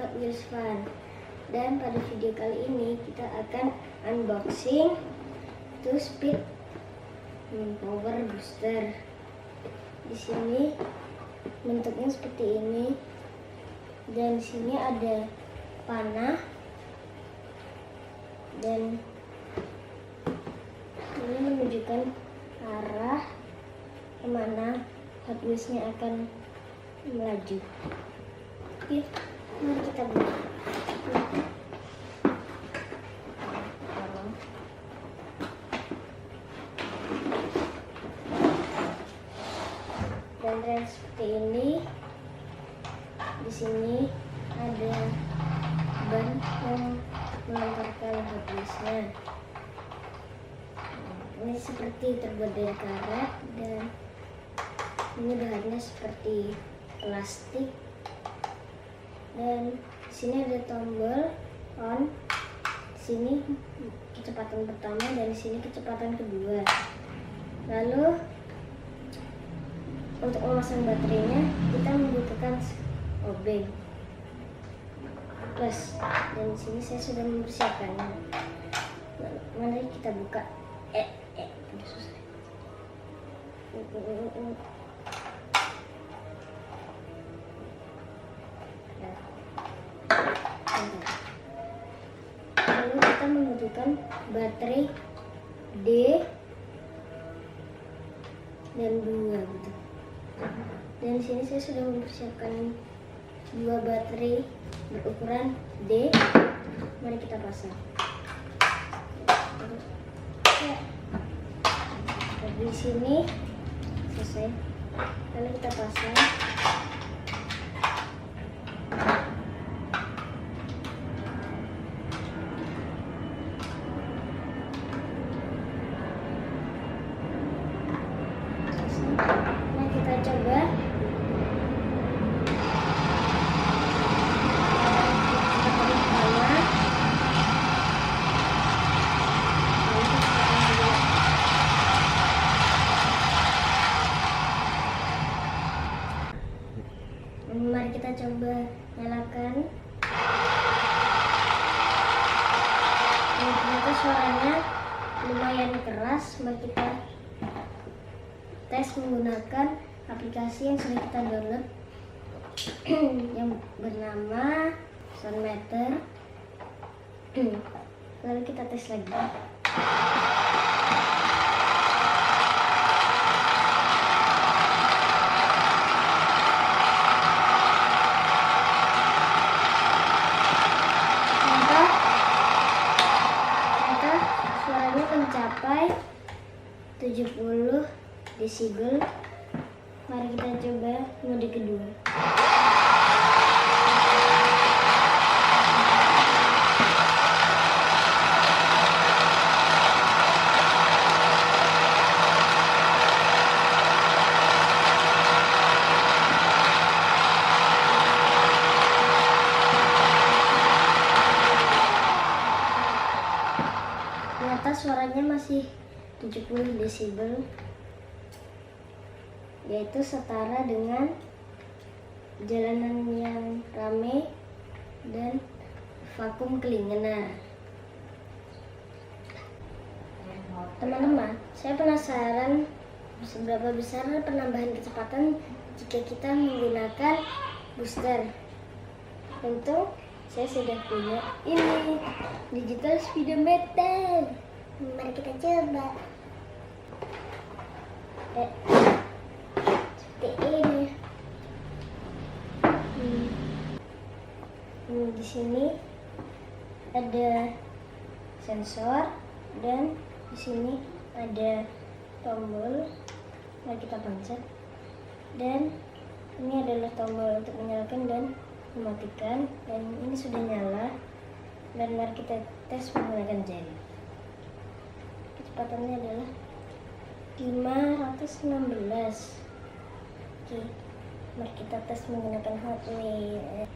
Hot Wheels Fun. Dan pada video kali ini kita akan unboxing to speed power booster. Di sini bentuknya seperti ini. Dan di sini ada panah. Dan ini menunjukkan arah kemana Hot Wheels-nya akan melaju. Oke, mari kita buka. Dan seperti ini. Di sini ada ban yang melontarkan Hot Wheels-nya. Ini seperti terbuat dari karet dan ini bahannya seperti plastik. Dan di sini ada tombol on. Di sini kecepatan pertama dan di sini kecepatan kedua. Lalu untuk memasang baterainya kita membutuhkan obeng plus, dan di sini saya sudah mempersiapkannya. Mari kita buka. Udah susah. Lalu kita membutuhkan baterai D dan 2 gitu. Dan di sini saya sudah mempersiapkan 2 baterai berukuran D. Mari kita pasang. Di sini selesai. Lalu kita pasang. Nah, kita coba. Mari kita coba nyalakan. Ternyata suaranya lumayan keras. Mari kita tes menggunakan aplikasi yang sudah kita download yang bernama Soundmeter. Lalu kita tes lagi. Suaranya mencapai 70 desibel. Mari kita coba mode kedua. Ternyata suaranya masih 70 desibel, yaitu setara dengan jalanan yang ramai dan vakum kelingenan. Teman-teman, saya penasaran seberapa besar penambahan kecepatan jika kita menggunakan booster. Tentu saya sudah punya ini digital speedometer. Mari kita coba. Seperti ini. Di sini ada sensor dan di sini ada tombol. Mari kita pencet. Dan ini adalah tombol untuk menyalakan dan mematikan. Dan ini sudah nyala. Dan mari kita tes menggunakan jari. Kecepatannya adalah 516. Oke, mari kita tes menggunakan Hot Wheels.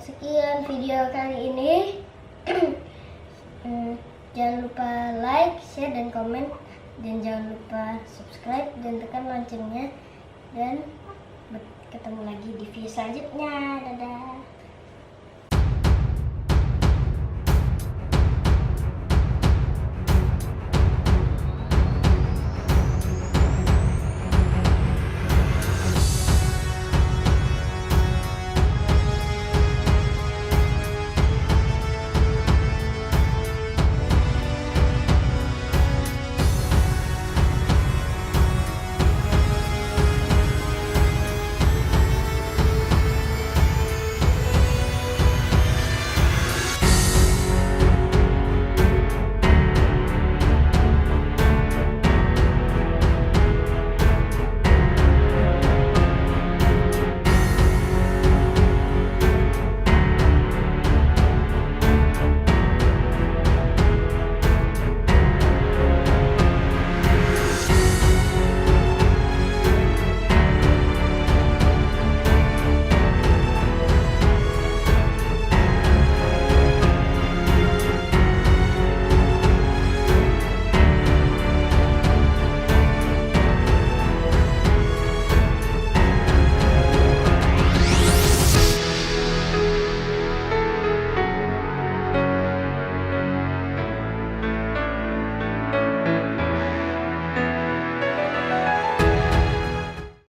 Sekian video kali ini. Jangan lupa like, share, dan komen. Dan jangan lupa subscribe dan tekan loncengnya. Dan ketemu lagi di video selanjutnya. Dadah.